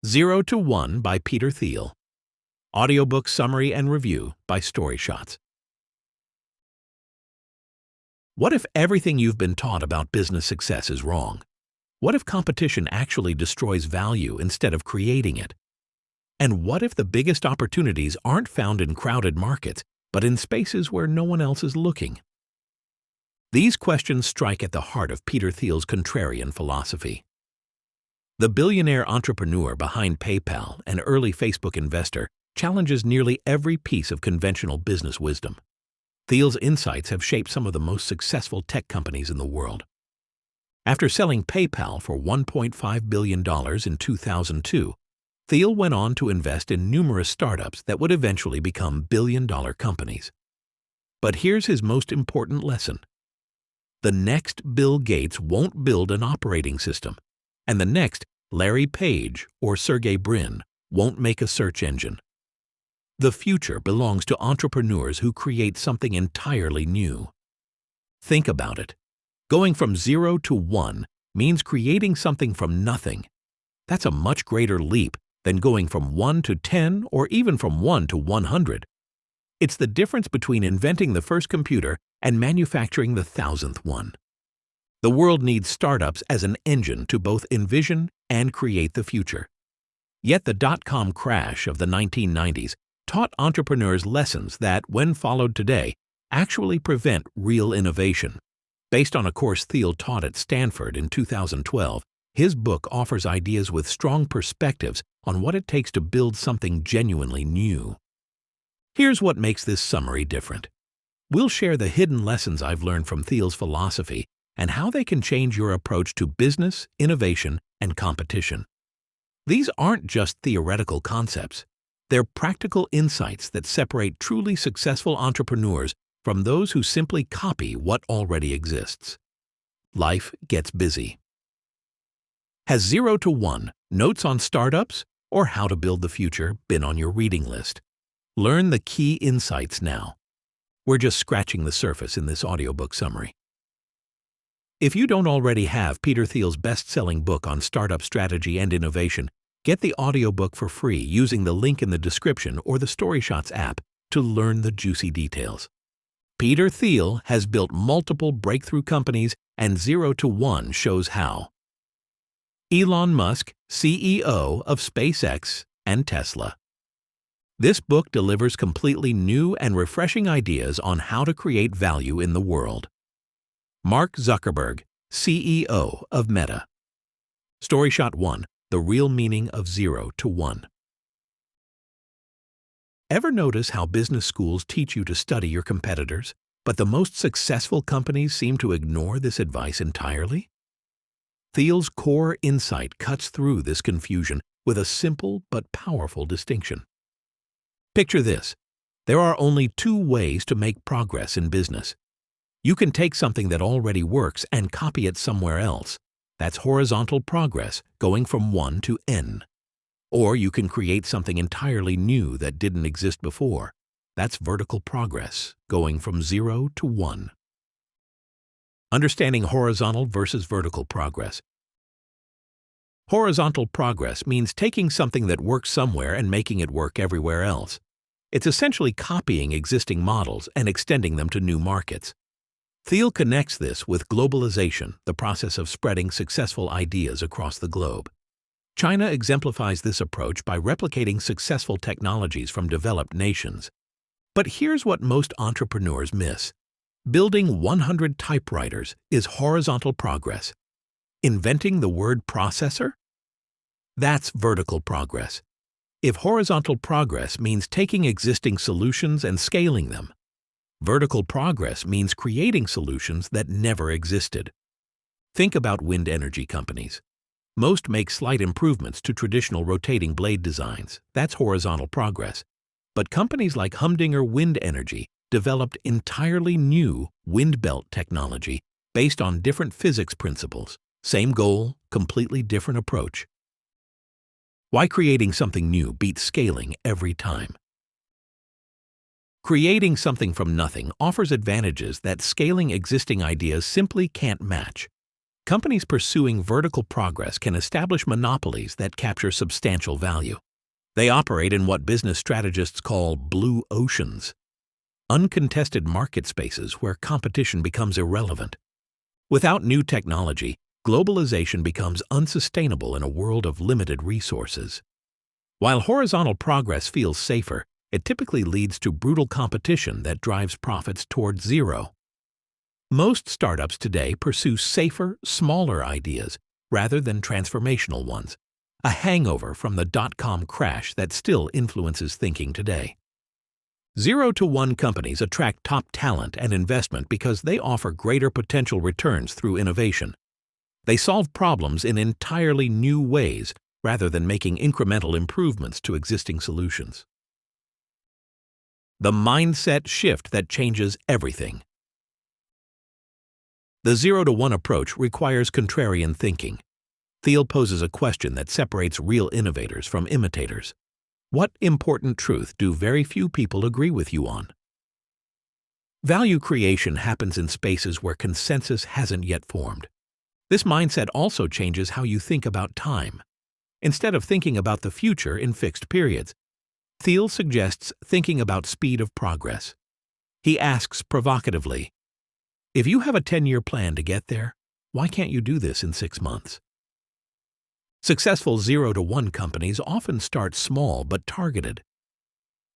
0 to 1 by Peter Thiel. Audiobook summary and review by StoryShots. What if everything you've been taught about business success is wrong? What if competition actually destroys value instead of creating it? And what if the biggest opportunities aren't found in crowded markets, but in spaces where no one else is looking? These questions strike at the heart of Peter Thiel's contrarian philosophy. The billionaire entrepreneur behind PayPal and early Facebook investor challenges nearly every piece of conventional business wisdom. Thiel's insights have shaped some of the most successful tech companies in the world. After selling PayPal for $1.5 billion in 2002, Thiel went on to invest in numerous startups that would eventually become billion-dollar companies. But here's his most important lesson. The next Bill Gates won't build an operating system, and the next Larry Page or Sergey Brin won't make a search engine. The future belongs to entrepreneurs who create something entirely new. Think about it. Going from 0 to 1 means creating something from nothing. That's a much greater leap than going from 1 to 10 or even from 1 to 100. It's the difference between inventing the first computer and manufacturing the 1,000th one. The world needs startups as an engine to both envision and create the future. Yet the dot-com crash of the 1990s taught entrepreneurs lessons that, when followed today, actually prevent real innovation. Based on a course Thiel taught at Stanford in 2012, his book offers ideas with strong perspectives on what it takes to build something genuinely new. Here's what makes this summary different. We'll share the hidden lessons I've learned from Thiel's philosophy and how they can change your approach to business, innovation, and competition. These aren't just theoretical concepts. They're practical insights that separate truly successful entrepreneurs from those who simply copy what already exists. Life gets busy. Has 0 to 1, Notes on Startups, or How to Build the Future been on your reading list? Learn the key insights now. We're just scratching the surface in this audiobook summary. If you don't already have Peter Thiel's best-selling book on startup strategy and innovation, get the audiobook for free using the link in the description or the StoryShots app to learn the juicy details. Peter Thiel has built multiple breakthrough companies, and 0 to 1 shows how. Elon Musk, CEO of SpaceX and Tesla. This book delivers completely new and refreshing ideas on how to create value in the world. Mark Zuckerberg, CEO of Meta. StoryShot 1. The Real Meaning of 0 to 1. Ever notice how business schools teach you to study your competitors, but the most successful companies seem to ignore this advice entirely? Thiel's core insight cuts through this confusion with a simple but powerful distinction. Picture this. There are only two ways to make progress in business. You can take something that already works and copy it somewhere else. That's horizontal progress, going from 1 to n. Or you can create something entirely new that didn't exist before. That's vertical progress, going from 0 to 1. Understanding horizontal versus vertical progress. Horizontal progress means taking something that works somewhere and making it work everywhere else. It's essentially copying existing models and extending them to new markets. Thiel connects this with globalization, the process of spreading successful ideas across the globe. China exemplifies this approach by replicating successful technologies from developed nations. But here's what most entrepreneurs miss. Building 100 typewriters is horizontal progress. Inventing the word processor? That's vertical progress. If horizontal progress means taking existing solutions and scaling them, vertical progress means creating solutions that never existed. Think about wind energy companies. Most make slight improvements to traditional rotating blade designs. That's horizontal progress. But companies like Humdinger Wind Energy developed entirely new wind belt technology based on different physics principles. Same goal, completely different approach. Why creating something new beats scaling every time? Creating something from nothing offers advantages that scaling existing ideas simply can't match. Companies pursuing vertical progress can establish monopolies that capture substantial value. They operate in what business strategists call blue oceans, uncontested market spaces where competition becomes irrelevant. Without new technology, globalization becomes unsustainable in a world of limited resources. While horizontal progress feels safer, it typically leads to brutal competition that drives profits toward zero. Most startups today pursue safer, smaller ideas rather than transformational ones, a hangover from the dot-com crash that still influences thinking today. 0-1 companies attract top talent and investment because they offer greater potential returns through innovation. They solve problems in entirely new ways rather than making incremental improvements to existing solutions. The mindset shift that changes everything. The 0-1 approach requires contrarian thinking. Thiel poses a question that separates real innovators from imitators. What important truth do very few people agree with you on? Value creation happens in spaces where consensus hasn't yet formed. This mindset also changes how you think about time. Instead of thinking about the future in fixed periods, Thiel suggests thinking about speed of progress. He asks provocatively, if you have a 10-year plan to get there, why can't you do this in 6 months? Successful 0-1 companies often start small but targeted.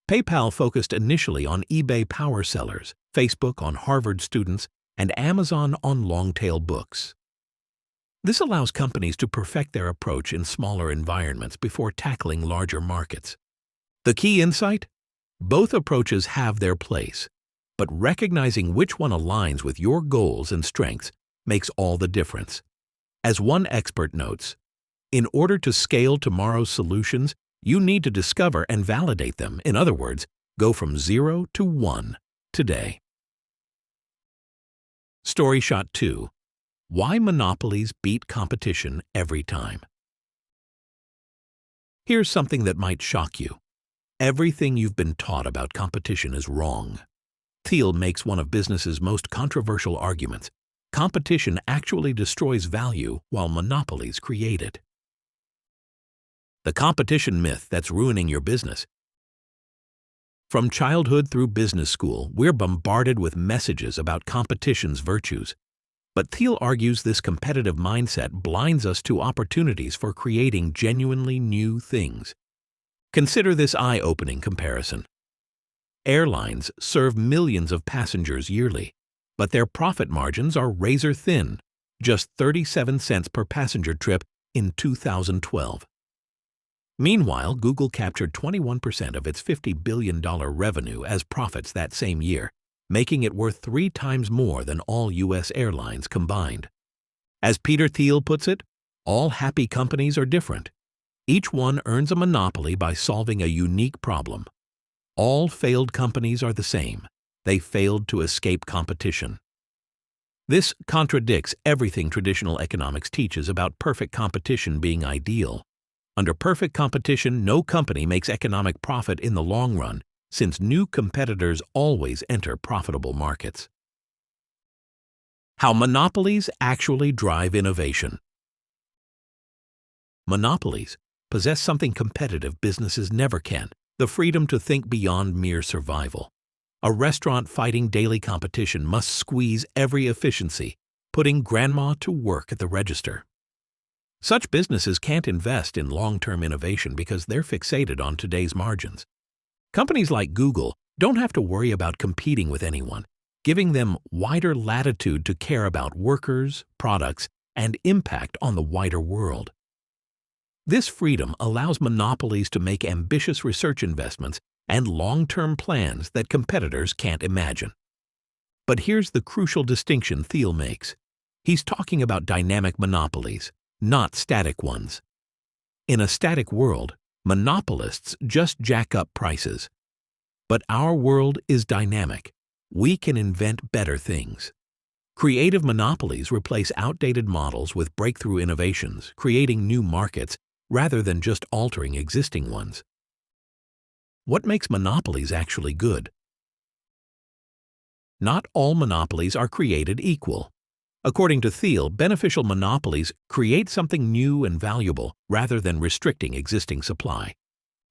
PayPal focused initially on eBay power sellers, Facebook on Harvard students, and Amazon on long-tail books. This allows companies to perfect their approach in smaller environments before tackling larger markets. The key insight? Both approaches have their place, but recognizing which one aligns with your goals and strengths makes all the difference. As one expert notes, in order to scale tomorrow's solutions, you need to discover and validate them. In other words, go from 0 to 1 today. StoryShot 2. Why monopolies beat competition every time. Here's something that might shock you. Everything you've been taught about competition is wrong. Thiel makes one of business's most controversial arguments. Competition actually destroys value while monopolies create it. The competition myth that's ruining your business. From childhood through business school, we're bombarded with messages about competition's virtues. But Thiel argues this competitive mindset blinds us to opportunities for creating genuinely new things. Consider this eye-opening comparison. Airlines serve millions of passengers yearly, but their profit margins are razor-thin, just 37 cents per passenger trip in 2012. Meanwhile, Google captured 21% of its $50 billion revenue as profits that same year, making it worth 3 times more than all U.S. airlines combined. As Peter Thiel puts it, all happy companies are different. Each one earns a monopoly by solving a unique problem. All failed companies are the same. They failed to escape competition. This contradicts everything traditional economics teaches about perfect competition being ideal. Under perfect competition, no company makes economic profit in the long run, since new competitors always enter profitable markets. How monopolies actually drive innovation. Monopolies possess something competitive businesses never can: the freedom to think beyond mere survival. A restaurant fighting daily competition must squeeze every efficiency, putting grandma to work at the register. Such businesses can't invest in long-term innovation because they're fixated on today's margins. Companies like Google don't have to worry about competing with anyone, giving them wider latitude to care about workers, products, and impact on the wider world. This freedom allows monopolies to make ambitious research investments and long-term plans that competitors can't imagine. But here's the crucial distinction Thiel makes. He's talking about dynamic monopolies, not static ones. In a static world, monopolists just jack up prices. But our world is dynamic. We can invent better things. Creative monopolies replace outdated models with breakthrough innovations, creating new markets rather than just altering existing ones. What makes monopolies actually good? Not all monopolies are created equal. According to Thiel, beneficial monopolies create something new and valuable rather than restricting existing supply.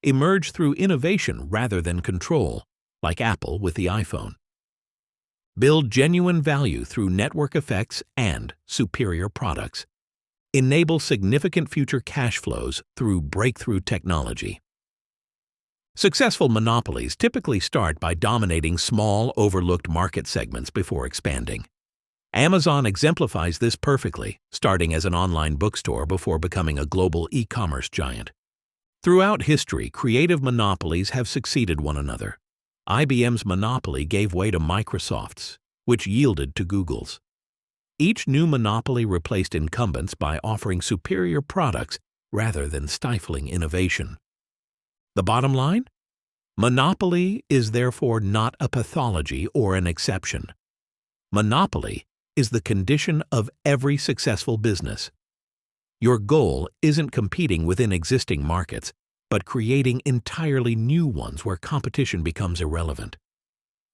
Emerge through innovation rather than control, like Apple with the iPhone. Build genuine value through network effects and superior products. Enable significant future cash flows through breakthrough technology. Successful monopolies typically start by dominating small, overlooked market segments before expanding. Amazon exemplifies this perfectly, starting as an online bookstore before becoming a global e-commerce giant. Throughout history, creative monopolies have succeeded one another. IBM's monopoly gave way to Microsoft's, which yielded to Google's. Each new monopoly replaced incumbents by offering superior products rather than stifling innovation. The bottom line? Monopoly is therefore not a pathology or an exception. Monopoly is the condition of every successful business. Your goal isn't competing within existing markets, but creating entirely new ones where competition becomes irrelevant.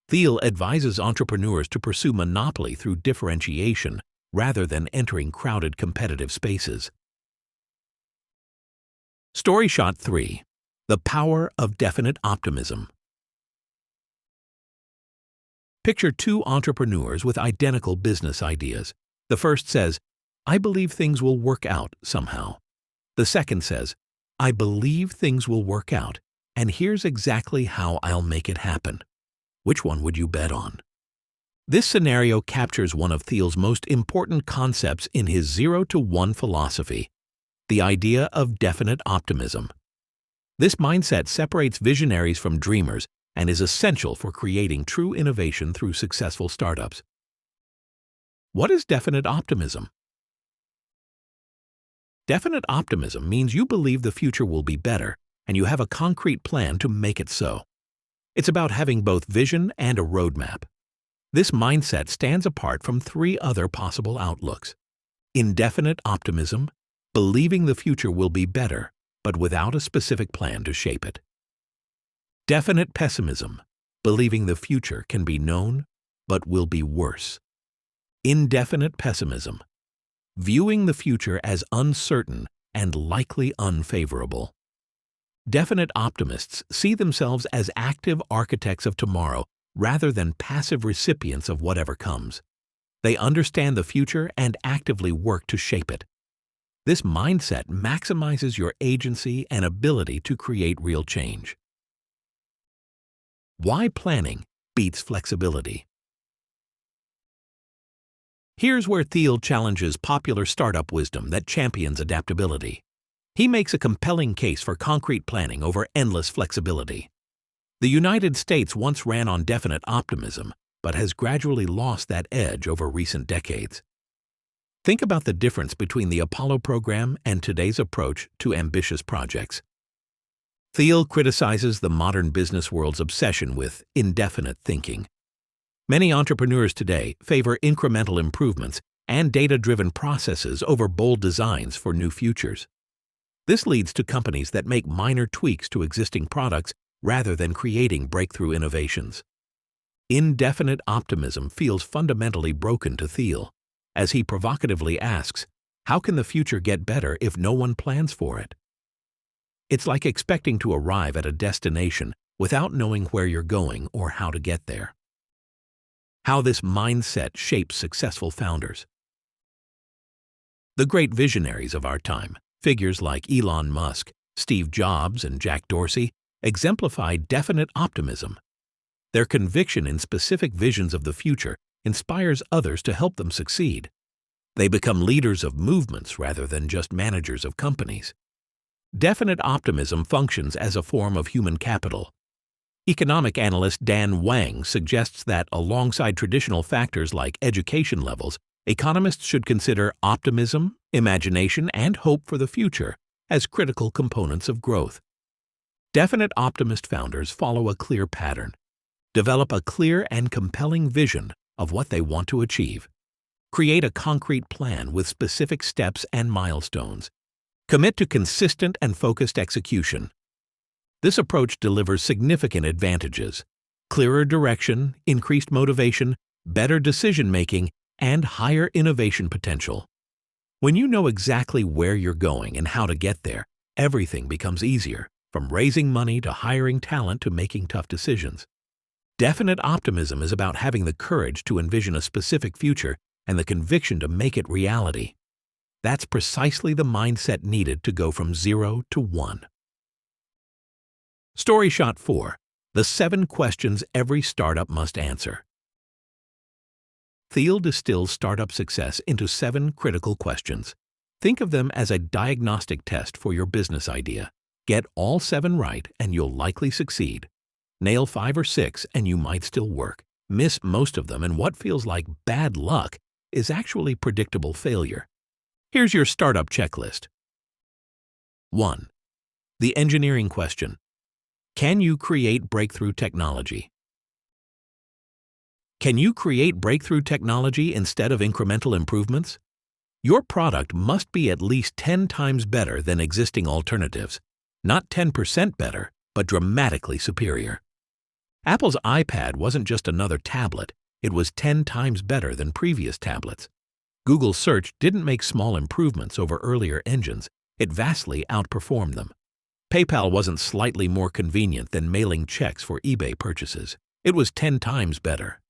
Thiel advises entrepreneurs to pursue monopoly through differentiation rather than entering crowded competitive spaces. StoryShot 3. The Power of Definite Optimism. Picture two entrepreneurs with identical business ideas. The first says, "I believe things will work out somehow." The second says, "I believe things will work out, and here's exactly how I'll make it happen." Which one would you bet on? This scenario captures one of Thiel's most important concepts in his 0 to 1 philosophy, the idea of definite optimism. This mindset separates visionaries from dreamers and is essential for creating true innovation through successful startups. What is definite optimism? Definite optimism means you believe the future will be better and you have a concrete plan to make it so. It's about having both vision and a roadmap. This mindset stands apart from three other possible outlooks. Indefinite optimism, believing the future will be better, but without a specific plan to shape it. Definite pessimism, believing the future can be known, but will be worse. Indefinite pessimism, viewing the future as uncertain and likely unfavorable. Definite optimists see themselves as active architects of tomorrow rather than passive recipients of whatever comes. They understand the future and actively work to shape it. This mindset maximizes your agency and ability to create real change. Why planning beats flexibility. Here's where Thiel challenges popular startup wisdom that champions adaptability. He makes a compelling case for concrete planning over endless flexibility. The United States once ran on definite optimism, but has gradually lost that edge over recent decades. Think about the difference between the Apollo program and today's approach to ambitious projects. Thiel criticizes the modern business world's obsession with indefinite thinking. Many entrepreneurs today favor incremental improvements and data-driven processes over bold designs for new futures. This leads to companies that make minor tweaks to existing products rather than creating breakthrough innovations. Indefinite optimism feels fundamentally broken to Thiel, as he provocatively asks, how can the future get better if no one plans for it? It's like expecting to arrive at a destination without knowing where you're going or how to get there. How this mindset shapes successful founders. The great visionaries of our time, figures like Elon Musk, Steve Jobs, and Jack Dorsey, exemplify definite optimism. Their conviction in specific visions of the future inspires others to help them succeed. They become leaders of movements rather than just managers of companies. Definite optimism functions as a form of human capital. Economic analyst Dan Wang suggests that alongside traditional factors like education levels, economists should consider optimism, imagination, and hope for the future as critical components of growth. Definite optimist founders follow a clear pattern. Develop a clear and compelling vision of what they want to achieve. Create a concrete plan with specific steps and milestones. Commit to consistent and focused execution. This approach delivers significant advantages: clearer direction, increased motivation, better decision-making, and higher innovation potential. When you know exactly where you're going and how to get there, everything becomes easier, from raising money to hiring talent to making tough decisions. Definite optimism is about having the courage to envision a specific future and the conviction to make it reality. That's precisely the mindset needed to go from 0 to 1. Story Shot 4. The 7 questions every startup must answer. Thiel distills startup success into 7 critical questions. Think of them as a diagnostic test for your business idea. Get all 7 right and you'll likely succeed. Nail 5 or 6 and you might still work. Miss most of them and what feels like bad luck is actually predictable failure. Here's your startup checklist. 1. The engineering question. Can you create breakthrough technology? Can you create breakthrough technology instead of incremental improvements? Your product must be at least 10 times better than existing alternatives. Not 10% better, but dramatically superior. Apple's iPad wasn't just another tablet, it was 10 times better than previous tablets. Google Search didn't make small improvements over earlier engines, it vastly outperformed them. PayPal wasn't slightly more convenient than mailing checks for eBay purchases, it was 10 times better.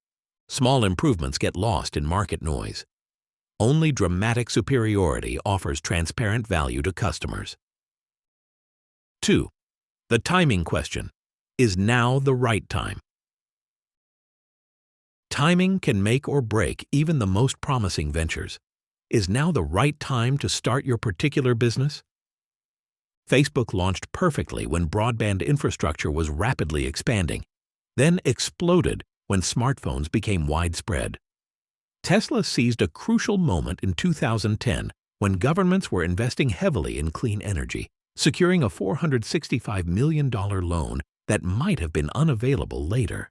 Small improvements get lost in market noise. Only dramatic superiority offers transparent value to customers. 2. The timing question. Is now the right time? Timing can make or break even the most promising ventures. Is now the right time to start your particular business? Facebook launched perfectly when broadband infrastructure was rapidly expanding, then exploded when smartphones became widespread. Tesla seized a crucial moment in 2010 when governments were investing heavily in clean energy, securing a $465 million loan that might have been unavailable later.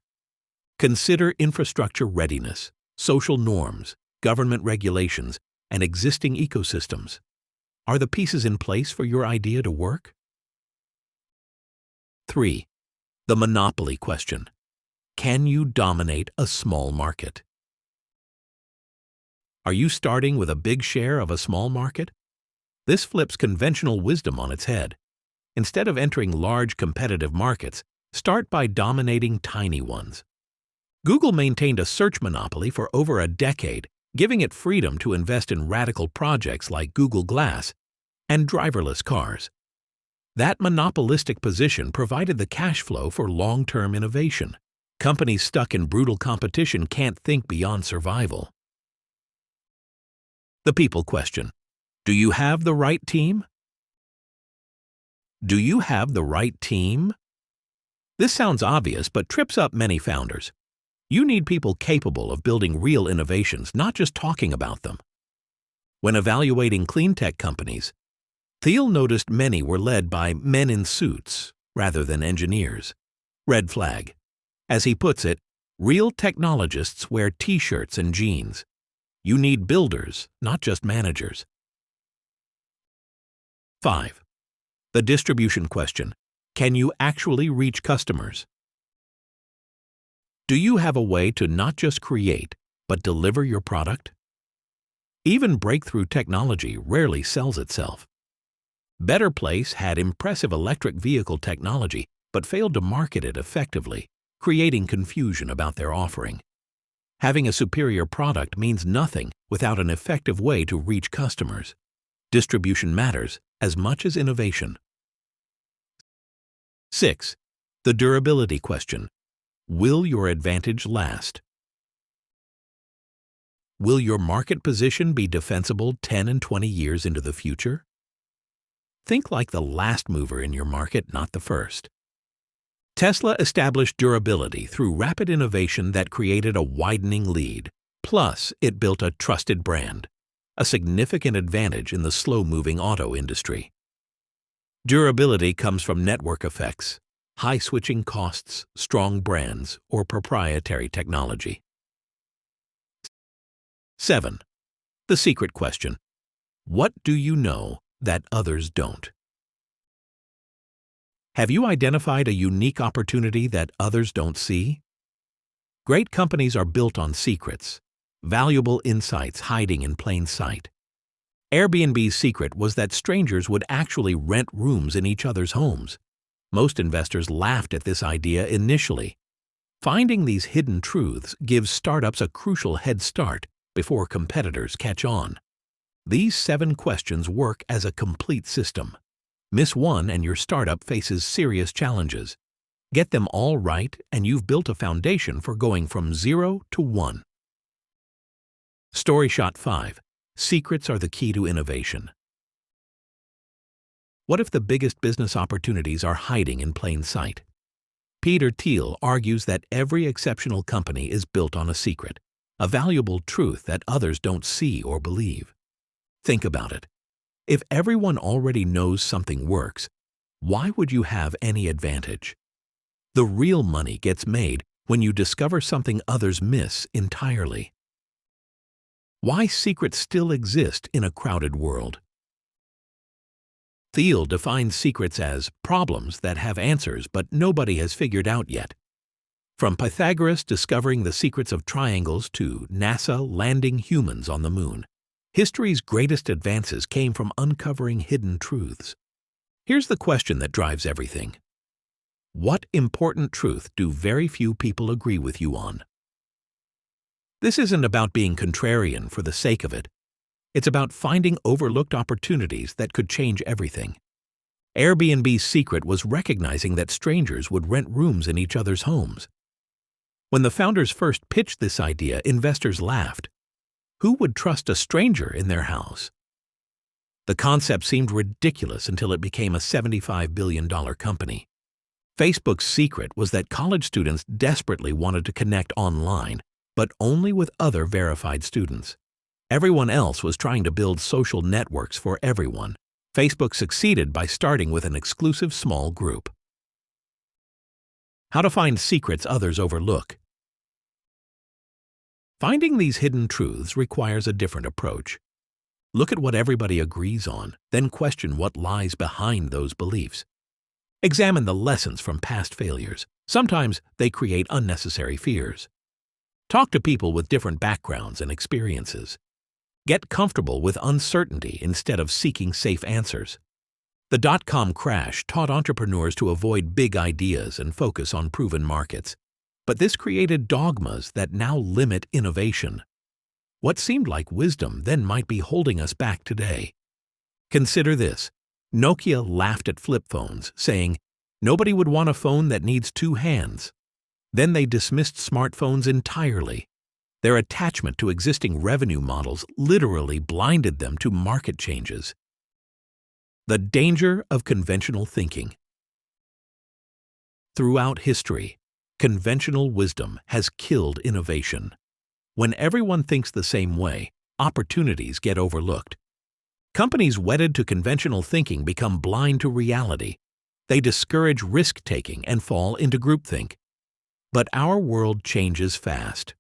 Consider infrastructure readiness, social norms, government regulations, and existing ecosystems. Are the pieces in place for your idea to work? 3. The monopoly question. Can you dominate a small market? Are you starting with a big share of a small market? This flips conventional wisdom on its head. Instead of entering large competitive markets, start by dominating tiny ones. Google maintained a search monopoly for over a decade, giving it freedom to invest in radical projects like Google Glass and driverless cars. That monopolistic position provided the cash flow for long-term innovation. Companies stuck in brutal competition can't think beyond survival. The people question. Do you have the right team? Do you have the right team? This sounds obvious but trips up many founders. You need people capable of building real innovations, not just talking about them. When evaluating clean tech companies, Thiel noticed many were led by men in suits rather than engineers. Red flag. As he puts it, real technologists wear t-shirts and jeans. You need builders, not just managers. 5. The distribution question. Can you actually reach customers? Do you have a way to not just create, but deliver your product? Even breakthrough technology rarely sells itself. Better Place had impressive electric vehicle technology, but failed to market it effectively, creating confusion about their offering. Having a superior product means nothing without an effective way to reach customers. Distribution matters as much as innovation. 6. The durability question. Will your advantage last? Will your market position be defensible 10 and 20 years into the future? Think like the last mover in your market, not the first. Tesla established durability through rapid innovation that created a widening lead. Plus, it built a trusted brand, a significant advantage in the slow-moving auto industry. Durability comes from network effects, high switching costs, strong brands, or proprietary technology. 7. The secret question. What do you know that others don't? Have you identified a unique opportunity that others don't see? Great companies are built on secrets. valuable insights hiding in plain sight. Airbnb's secret was that strangers would actually rent rooms in each other's homes. Most investors laughed at this idea initially. Finding these hidden truths gives startups a crucial head start before competitors catch on. These 7 questions work as a complete system. Miss one and your startup faces serious challenges. Get them all right and you've built a foundation for going from 0 to 1. StoryShot 5. Secrets are the key to innovation. What if the biggest business opportunities are hiding in plain sight? Peter Thiel argues that every exceptional company is built on a secret, a valuable truth that others don't see or believe. Think about it. If everyone already knows something works, why would you have any advantage? The real money gets made when you discover something others miss entirely. Why secrets still exist in a crowded world? Thiel defines secrets as problems that have answers but nobody has figured out yet. From Pythagoras discovering the secrets of triangles to NASA landing humans on the moon, history's greatest advances came from uncovering hidden truths. Here's the question that drives everything. What important truth do very few people agree with you on? This isn't about being contrarian for the sake of it. It's about finding overlooked opportunities that could change everything. Airbnb's secret was recognizing that strangers would rent rooms in each other's homes. When the founders first pitched this idea, investors laughed. Who would trust a stranger in their house? The concept seemed ridiculous until it became a $75 billion company. Facebook's secret was that college students desperately wanted to connect online, but only with other verified students. Everyone else was trying to build social networks for everyone. Facebook succeeded by starting with an exclusive small group. How to find secrets others overlook. Finding these hidden truths requires a different approach. Look at what everybody agrees on, then question what lies behind those beliefs. Examine the lessons from past failures. Sometimes they create unnecessary fears. Talk to people with different backgrounds and experiences. Get comfortable with uncertainty instead of seeking safe answers. The dot-com crash taught entrepreneurs to avoid big ideas and focus on proven markets. But this created dogmas that now limit innovation. What seemed like wisdom then might be holding us back today. Consider this. Nokia laughed at flip phones, saying, "Nobody would want a phone that needs 2 hands." Then they dismissed smartphones entirely. Their attachment to existing revenue models literally blinded them to market changes. The danger of conventional thinking. Throughout history, conventional wisdom has killed innovation. When everyone thinks the same way, opportunities get overlooked. Companies wedded to conventional thinking become blind to reality. They discourage risk-taking and fall into groupthink. But our world changes fast.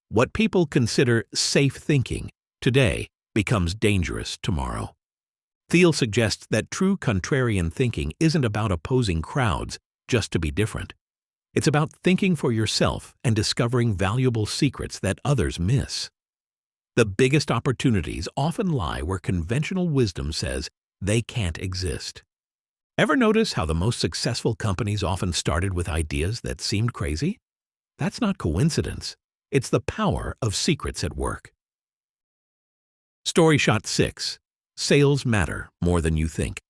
What people consider safe thinking today becomes dangerous tomorrow. Thiel suggests that true contrarian thinking isn't about opposing crowds just to be different. It's about thinking for yourself and discovering valuable secrets that others miss. The biggest opportunities often lie where conventional wisdom says they can't exist. Ever notice how the most successful companies often started with ideas that seemed crazy? That's not coincidence. It's the power of secrets at work. StoryShot 6. Sales matter more than you think.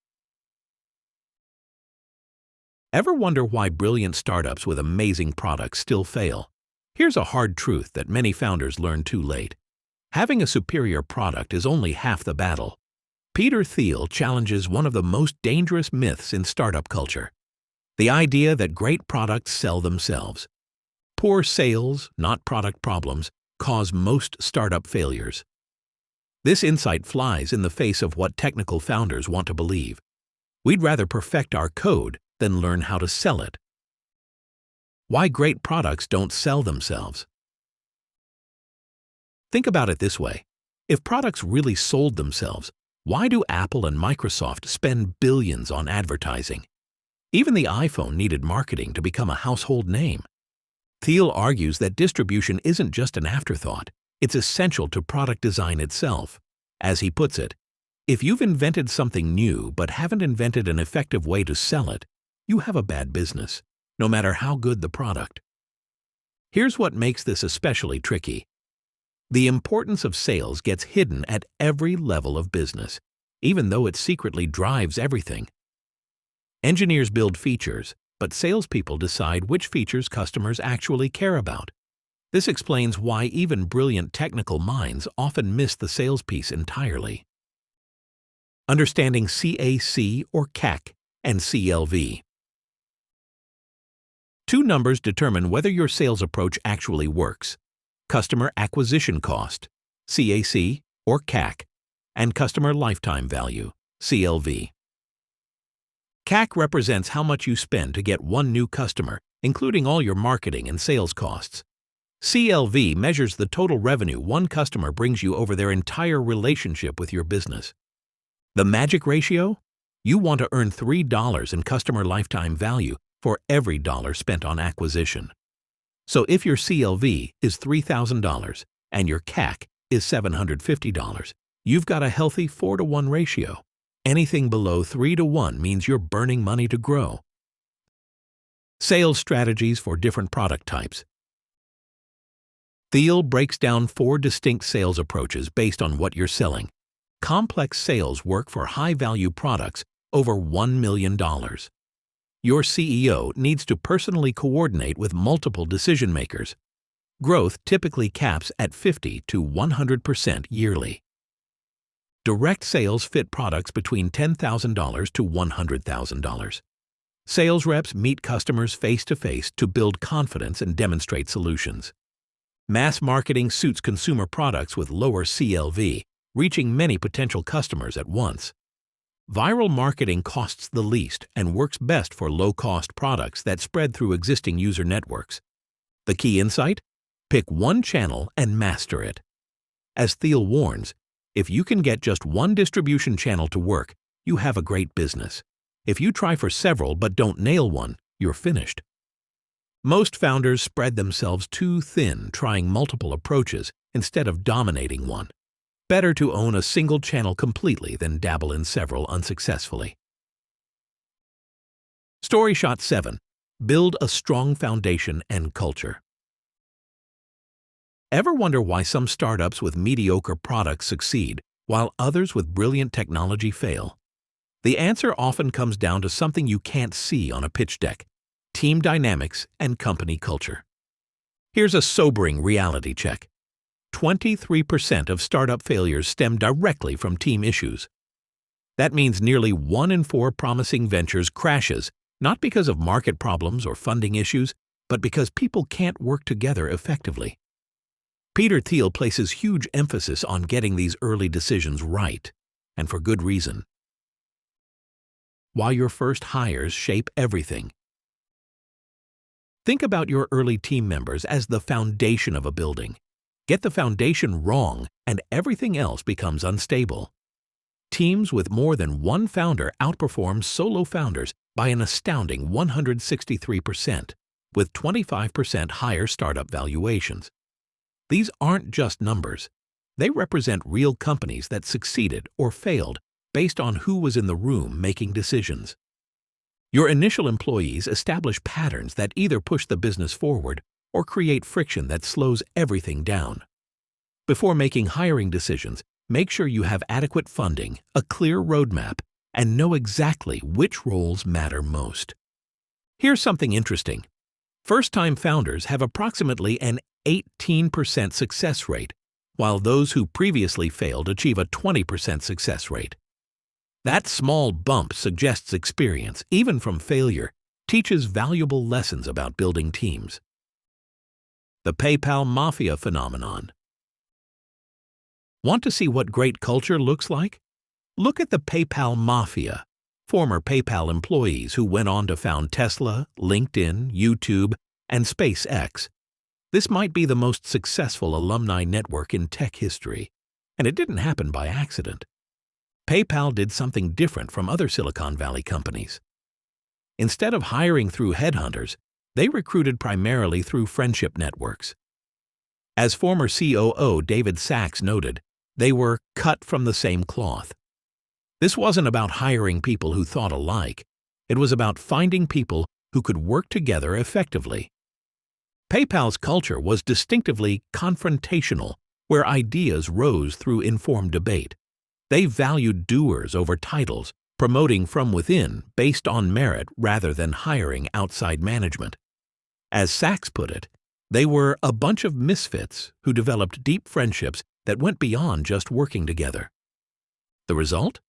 Ever wonder why brilliant startups with amazing products still fail? Here's a hard truth that many founders learn too late. Having a superior product is only half the battle. Peter Thiel challenges one of the most dangerous myths in startup culture: the idea that great products sell themselves. Poor sales, not product problems, cause most startup failures. This insight flies in the face of what technical founders want to believe. We'd rather perfect our code than learn how to sell it. Why great products don't sell themselves. Think about it this way. If products really sold themselves, why do Apple and Microsoft spend billions on advertising? Even the iPhone needed marketing to become a household name. Thiel argues that distribution isn't just an afterthought. It's essential to product design itself. As he puts it, if you've invented something new but haven't invented an effective way to sell it, you have a bad business, no matter how good the product. Here's what makes this especially tricky. The importance of sales gets hidden at every level of business, even though it secretly drives everything. Engineers build features, but salespeople decide which features customers actually care about. This explains why even brilliant technical minds often miss the sales piece entirely. Understanding CAC or CAC and CLV. Two numbers determine whether your sales approach actually works: customer acquisition cost, CAC or CAC, and customer lifetime value, CLV. CAC represents how much you spend to get one new customer, including all your marketing and sales costs. CLV measures the total revenue one customer brings you over their entire relationship with your business. The magic ratio? You want to earn $3 in customer lifetime value for every dollar spent on acquisition. So if your CLV is $3,000 and your CAC is $750, you've got a healthy 4-to-1 ratio. Anything below 3-to-1 means you're burning money to grow. Sales strategies for different product types. Thiel breaks down 4 distinct sales approaches based on what you're selling. Complex sales work for high-value products over $1 million. Your CEO needs to personally coordinate with multiple decision-makers. Growth typically caps at 50 to 100% yearly. Direct sales fit products between $10,000 to $100,000. Sales reps meet customers face-to-face to build confidence and demonstrate solutions. Mass marketing suits consumer products with lower CLV, reaching many potential customers at once. Viral marketing costs the least and works best for low-cost products that spread through existing user networks. The key insight? Pick one channel and master it. As Thiel warns, if you can get just one distribution channel to work, you have a great business. If you try for several but don't nail one, you're finished. Most founders spread themselves too thin trying multiple approaches instead of dominating one. Better to own a single channel completely than dabble in several unsuccessfully. StoryShots 7. Build a strong foundation and culture. Ever wonder why some startups with mediocre products succeed while others with brilliant technology fail? The answer often comes down to something you can't see on a pitch deck: team dynamics and company culture. Here's a sobering reality check. 23% of startup failures stem directly from team issues. That means nearly 1 in 4 promising ventures crashes, not because of market problems or funding issues, but because people can't work together effectively. Peter Thiel places huge emphasis on getting these early decisions right, and for good reason. Why your first hires shape everything. Think about your early team members as the foundation of a building. Get the foundation wrong, and everything else becomes unstable. Teams with more than one founder outperform solo founders by an astounding 163%, with 25% higher startup valuations. These aren't just numbers. They represent real companies that succeeded or failed based on who was in the room making decisions. Your initial employees establish patterns that either push the business forward or create friction that slows everything down. Before making hiring decisions, make sure you have adequate funding, a clear roadmap, and know exactly which roles matter most. Here's something interesting. First-time founders have approximately an 18% success rate, while those who previously failed achieve a 20% success rate. That small bump suggests experience, even from failure, teaches valuable lessons about building teams. The PayPal Mafia phenomenon. Want to see what great culture looks like? Look at the PayPal Mafia, former PayPal employees who went on to found Tesla, LinkedIn, YouTube, and SpaceX. This might be the most successful alumni network in tech history, and it didn't happen by accident. PayPal did something different from other Silicon Valley companies. Instead of hiring through headhunters, they recruited primarily through friendship networks. As former COO David Sachs noted, they were cut from the same cloth. This wasn't about hiring people who thought alike. It was about finding people who could work together effectively. PayPal's culture was distinctively confrontational, where ideas rose through informed debate. They valued doers over titles, promoting from within based on merit rather than hiring outside management. As Sachs put it, they were a bunch of misfits who developed deep friendships that went beyond just working together. The result?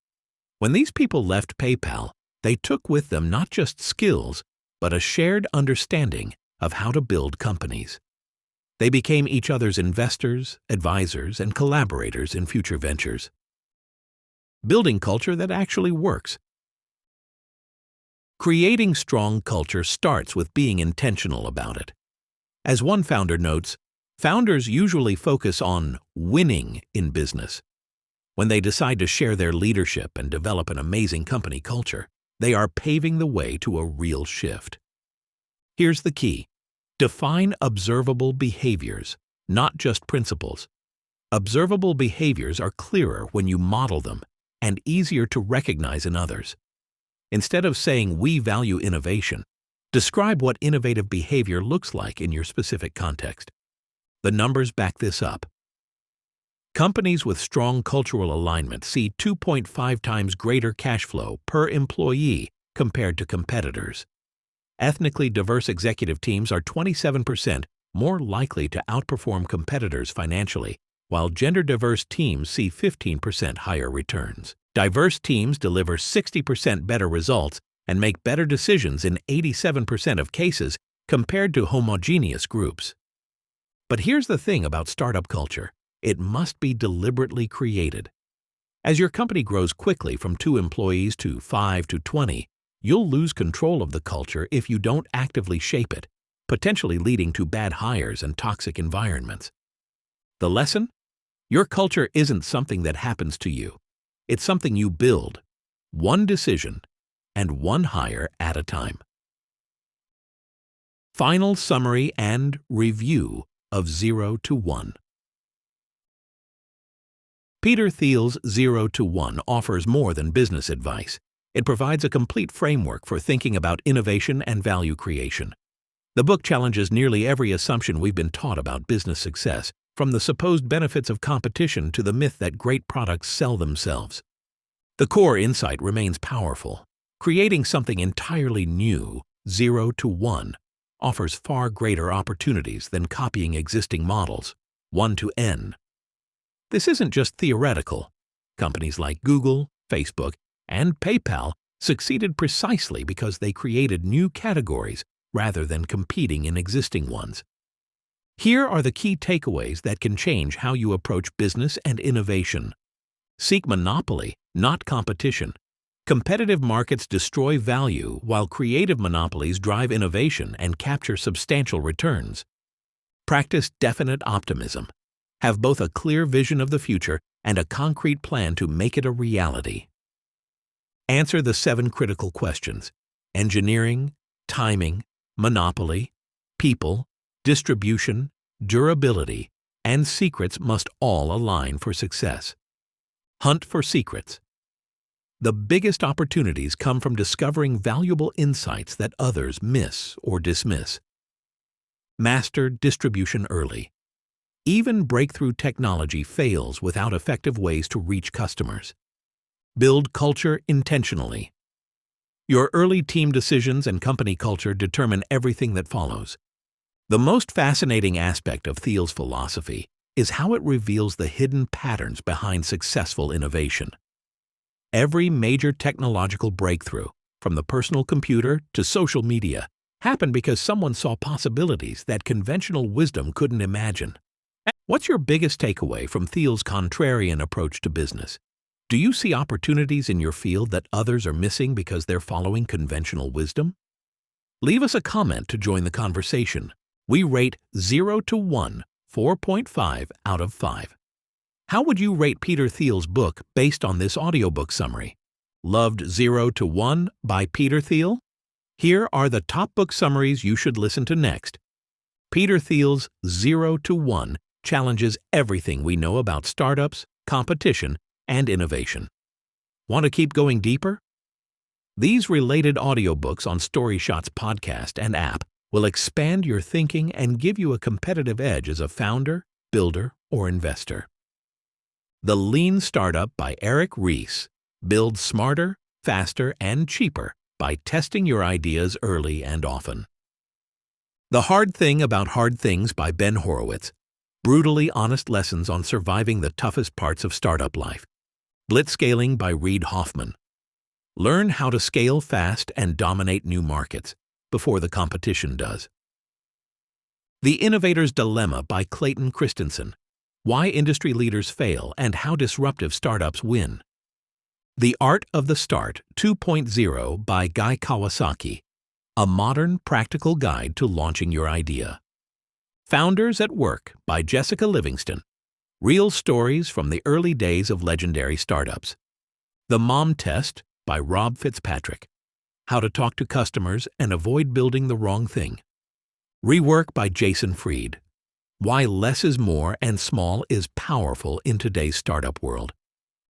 When these people left PayPal, they took with them not just skills, but a shared understanding of how to build companies. They became each other's investors, advisors, and collaborators in future ventures. Building culture that actually works. Creating strong culture starts with being intentional about it. As one founder notes, founders usually focus on winning in business. When they decide to share their leadership and develop an amazing company culture, they are paving the way to a real shift. Here's the key. Define observable behaviors, not just principles. Observable behaviors are clearer when you model them and easier to recognize in others. Instead of saying we value innovation, describe what innovative behavior looks like in your specific context. The numbers back this up. Companies with strong cultural alignment see 2.5 times greater cash flow per employee compared to competitors. Ethnically diverse executive teams are 27% more likely to outperform competitors financially, while gender-diverse teams see 15% higher returns. Diverse teams deliver 60% better results and make better decisions in 87% of cases compared to homogeneous groups. But here's the thing about startup culture. It must be deliberately created. As your company grows quickly from 2 employees to 5 to 20, you'll lose control of the culture if you don't actively shape it, potentially leading to bad hires and toxic environments. The lesson? Your culture isn't something that happens to you. It's something you build, one decision, and one hire at a time. Final summary and review of 0 to 1. Peter Thiel's 0 to 1 offers more than business advice. It provides a complete framework for thinking about innovation and value creation. The book challenges nearly every assumption we've been taught about business success, from the supposed benefits of competition to the myth that great products sell themselves. The core insight remains powerful. Creating something entirely new, 0 to 1, offers far greater opportunities than copying existing models, 1 to N. This isn't just theoretical. Companies like Google, Facebook, and PayPal succeeded precisely because they created new categories rather than competing in existing ones. Here are the key takeaways that can change how you approach business and innovation. Seek monopoly, not competition. Competitive markets destroy value, while creative monopolies drive innovation and capture substantial returns. Practice definite optimism. Have both a clear vision of the future and a concrete plan to make it a reality. Answer the 7 critical questions: engineering, timing, monopoly, people, distribution, durability, and secrets must all align for success. Hunt for secrets. The biggest opportunities come from discovering valuable insights that others miss or dismiss. Master distribution early. Even breakthrough technology fails without effective ways to reach customers. Build culture intentionally. Your early team decisions and company culture determine everything that follows. The most fascinating aspect of Thiel's philosophy is how it reveals the hidden patterns behind successful innovation. Every major technological breakthrough, from the personal computer to social media, happened because someone saw possibilities that conventional wisdom couldn't imagine. What's your biggest takeaway from Thiel's contrarian approach to business? Do you see opportunities in your field that others are missing because they're following conventional wisdom? Leave us a comment to join the conversation. We rate 0 to 1, 4.5 out of 5. How would you rate Peter Thiel's book based on this audiobook summary? Loved 0 to 1 by Peter Thiel? Here are the top book summaries you should listen to next. Peter Thiel's 0 to 1 challenges everything we know about startups, competition, and innovation. Want to keep going deeper? These related audiobooks on StoryShots podcast and app will expand your thinking and give you a competitive edge as a founder, builder, or investor. The Lean Startup by Eric Ries. Build smarter, faster, and cheaper by testing your ideas early and often. The Hard Thing About Hard Things by Ben Horowitz. Brutally honest lessons on surviving the toughest parts of startup life. Blitzscaling by Reid Hoffman. Learn how to scale fast and dominate new markets before the competition does. The Innovator's Dilemma by Clayton Christensen. Why industry leaders fail and how disruptive startups win. The Art of the Start 2.0 by Guy Kawasaki. A modern, practical guide to launching your idea. Founders at Work by Jessica Livingston. Real stories from the early days of legendary startups. The Mom Test by Rob Fitzpatrick. How to talk to customers and avoid building the wrong thing. Rework by Jason Fried. Why less is more and small is powerful in today's startup world.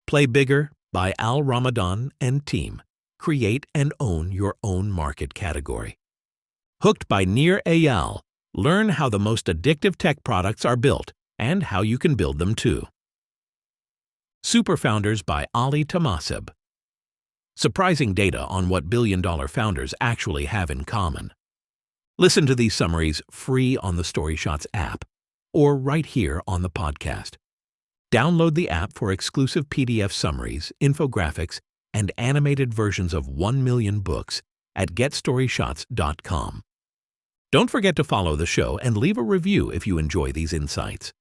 Play Bigger by Al Ramadan and team. Create and own your own market category. Hooked by Nir Eyal. Learn how the most addictive tech products are built and how you can build them too. Superfounders by Ali Tamaseb. Surprising data on what billion-dollar founders actually have in common. Listen to these summaries free on the StoryShots app or right here on the podcast. Download the app for exclusive PDF summaries, infographics, and animated versions of 1 million books at getstoryshots.com. Don't forget to follow the show and leave a review if you enjoy these insights.